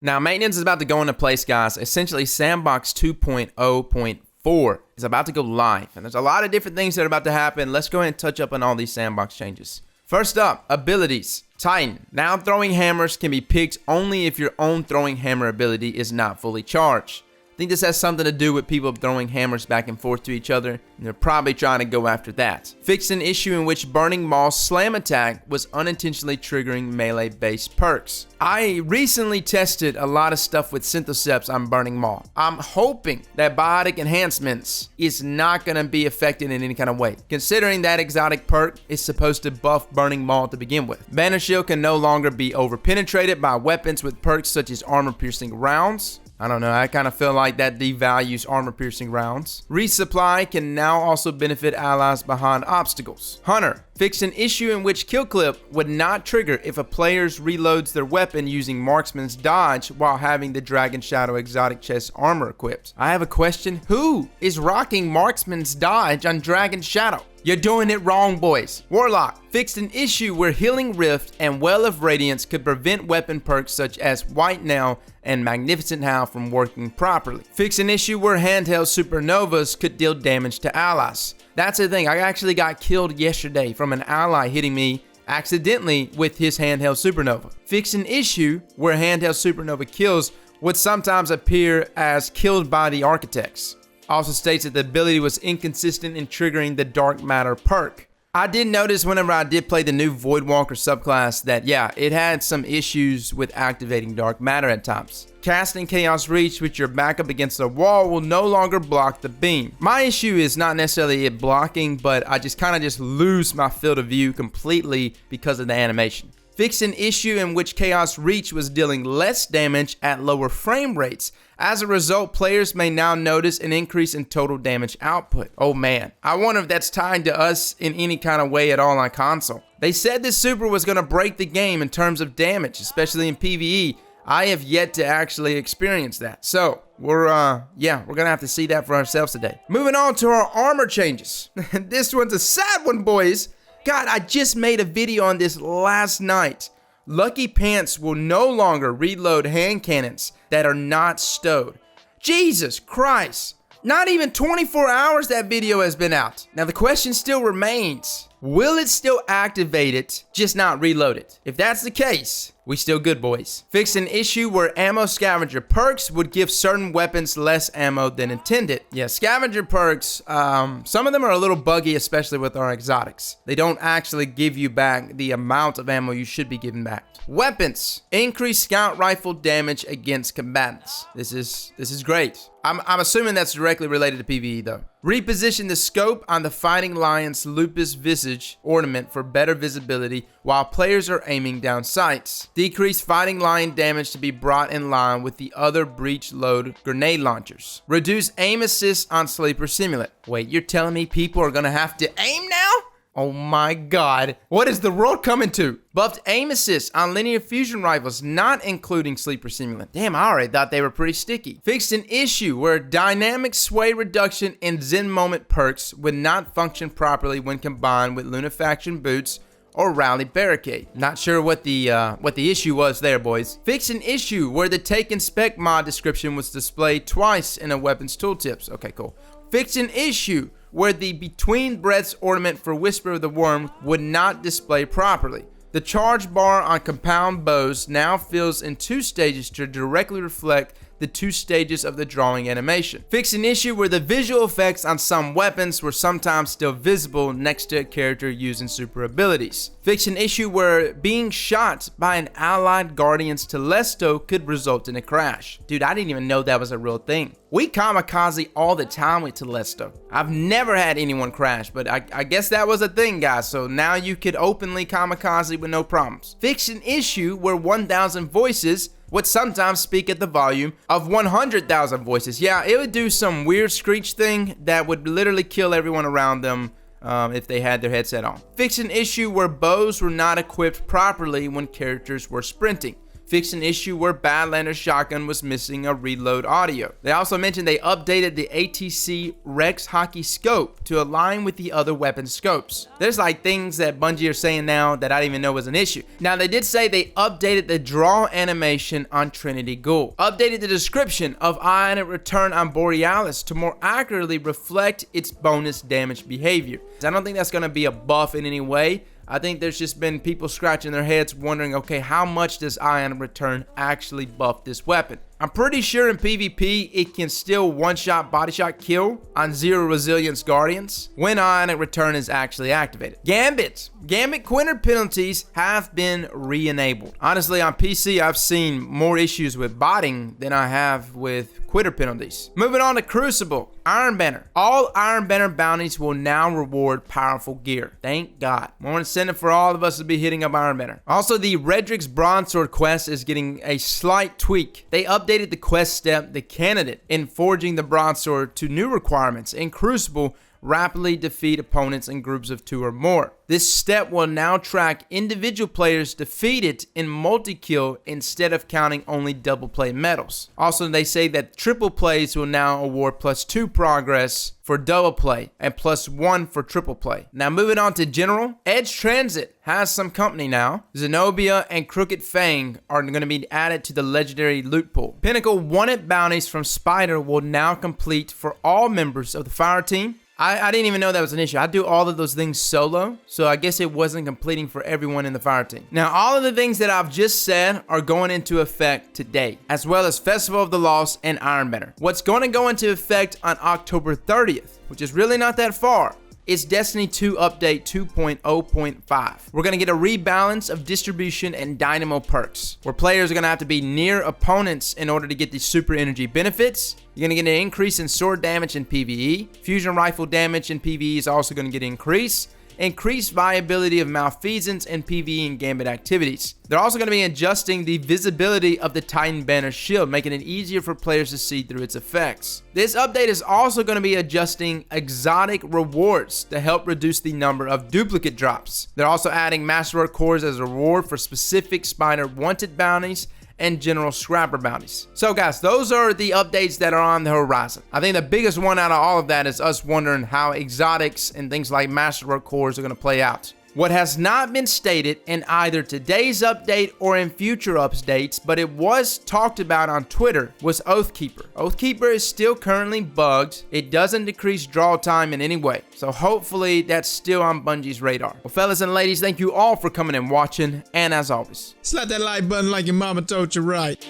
Now, maintenance is about to go into place, guys. Essentially, Sandbox 2.0.4 is about to go live, and there's a lot of different things that are about to happen. Let's go ahead and touch up on all these Sandbox changes. First up, abilities. Titan. Now throwing hammers can be picked only if your own throwing hammer ability is not fully charged. I think this has something to do with people throwing hammers back and forth to each other, and they're probably trying to go after that. Fixed an issue in which Burning Maul's slam attack was unintentionally triggering melee-based perks. I recently tested a lot of stuff with Syntheseps on Burning Maul. I'm hoping that biotic enhancements is not going to be affected in any kind of way, considering that exotic perk is supposed to buff Burning Maul to begin with. Banner Shield can no longer be over-penetrated by weapons with perks such as armor-piercing rounds. I don't know, I kind of feel like that devalues armor-piercing rounds. Resupply can now also benefit allies behind obstacles. Hunter. Fixed an issue in which Kill Clip would not trigger if a player reloads their weapon using Marksman's Dodge while having the Dragon Shadow exotic chest armor equipped. I have a question. Who is rocking Marksman's Dodge on Dragon Shadow? You're doing it wrong, boys. Warlock. Fixed an issue where Healing Rift and Well of Radiance could prevent weapon perks such as White Nail and Magnificent Howl from working properly. Fixed an issue where handheld supernovas could deal damage to allies. That's the thing, I actually got killed yesterday from an ally hitting me accidentally with his handheld supernova. Fixed an issue where handheld supernova kills would sometimes appear as killed by the architects. Also states that the ability was inconsistent in triggering the Dark Matter perk. I did notice whenever I did play the new Voidwalker subclass that, yeah, it had some issues with activating Dark Matter at times. Casting Chaos Reach with your back up against a wall will no longer block the beam. My issue is not necessarily it blocking, but I just kind of lose my field of view completely because of the animation. Fixed an issue in which Chaos Reach was dealing less damage at lower frame rates. As a result, players may now notice an increase in total damage output. Oh man, I wonder if that's tied to us in any kind of way at all on console. They said this super was going to break the game in terms of damage, especially in PvE. I have yet to actually experience that. So, we're gonna have to see that for ourselves today. Moving on to our armor changes. This one's a sad one, boys. God, I just made a video on this last night. Lucky Pants will no longer reload hand cannons that are not stowed. Jesus Christ. Not even 24 hours that video has been out. Now the question still remains. Will it still activate it, just not reload it? If that's the case, we still good, boys. Fixed an issue where ammo scavenger perks would give certain weapons less ammo than intended. Yeah, scavenger perks, some of them are a little buggy, especially with our exotics. They don't actually give you back the amount of ammo you should be giving back. Weapons. Increase scout rifle damage against combatants. This is great. I'm assuming that's directly related to PvE though. Reposition the scope on the Fighting Lion's Lupus Visage ornament for better visibility while players are aiming down sights. Decrease Fighting Lion damage to be brought in line with the other breach load grenade launchers. Reduce aim assist on Sleeper Simulant. Wait, you're telling me people are gonna have to aim now? Oh my god. What is the world coming to? Buffed aim assist on linear fusion rifles, not including Sleeper Simulant. Damn, I already thought they were pretty sticky. Fixed an issue where dynamic sway reduction in Zen Moment perks would not function properly when combined with Lunafaction boots or Rally Barricade. Not sure what the issue was there, boys. Fixed an issue where the Taken Spec mod description was displayed twice in a weapons tooltips. Okay, cool. Fixed an issue where the Between Breaths ornament for Whisper of the Worm would not display properly. The charge bar on compound bows now fills in 2 stages to directly reflect the 2 stages of the drawing animation. Fix an issue where the visual effects on some weapons were sometimes still visible next to a character using super abilities. Fix an issue where being shot by an allied Guardian's Telesto could result in a crash. Dude, I didn't even know that was a real thing. We kamikaze all the time with Telesto. I've never had anyone crash, but I guess that was a thing, guys, so now you could openly kamikaze with no problems. Fix an issue where 1,000 voices would sometimes speak at the volume of 100,000 voices. Yeah, it would do some weird screech thing that would literally kill everyone around them if they had their headset on. Fix an issue where bows were not equipped properly when characters were sprinting. fixed an issue where Badlander's shotgun was missing a reload audio. They also mentioned they updated the ATC Rex hockey scope to align with the other weapon scopes. There's like things that Bungie are saying now that I didn't even know was an issue. Now they did say they updated the draw animation on Trinity Ghoul, updated the description of Ionic Return on Borealis to more accurately reflect its bonus damage behavior. I don't think that's going to be a buff in any way. I think there's just been people scratching their heads wondering, okay, how much does Ionic Return actually buff this weapon? I'm pretty sure in PvP it can still one-shot body shot kill on 0 resilience guardians when Ionic Return is actually activated. Gambit quitter penalties have been re-enabled. Honestly, on PC I've seen more issues with botting than I have with quitter penalties. Moving on to Crucible, Iron Banner. All Iron Banner bounties will now reward powerful gear. Thank God. More incentive for all of us to be hitting up Iron Banner. Also, the Rhetorics Broadsword quest is getting a slight tweak. They updated the quest step, the candidate in forging the broadsword, to new requirements. In Crucible, rapidly defeat opponents in groups of 2 or more. This step will now track individual players defeated in multi-kill instead of counting only double play medals. Also, they say that triple plays will now award +2 progress for double play and +1 for triple play. Now moving on to General, Edge Transit has some company now. Zenobia and Crooked Fang are going to be added to the legendary loot pool. Pinnacle wanted bounties from Spider will now complete for all members of the fire team. I didn't even know that was an issue. I do all of those things solo, so I guess it wasn't completing for everyone in the fire team. Now, all of the things that I've just said are going into effect today, as well as Festival of the Lost and Iron Banner. What's going to go into effect on October 30th, which is really not that far, is Destiny 2 Update 2.0.5. We're going to get a rebalance of distribution and dynamo perks, where players are going to have to be near opponents in order to get the super energy benefits. You're going to get an increase in sword damage in PvE. Fusion rifle damage in PvE is also going to get an increase. Increased viability of malfeasance in PvE and Gambit activities. They're also going to be adjusting the visibility of the Titan Banner shield, making it easier for players to see through its effects. This update is also going to be adjusting exotic rewards to help reduce the number of duplicate drops. They're also adding Masterwork cores as a reward for specific Spider wanted bounties and general scrapper bounties. So guys, those are the updates that are on the horizon. I think the biggest one out of all of that is us wondering how exotics and things like Masterwork cores are going to play out. What has not been stated in either today's update or in future updates, but it was talked about on Twitter, was Oathkeeper. Oathkeeper is still currently bugged. It doesn't decrease draw time in any way. So hopefully that's still on Bungie's radar. Well, fellas and ladies, thank you all for coming and watching. And as always, slap that like button like your mama told you right.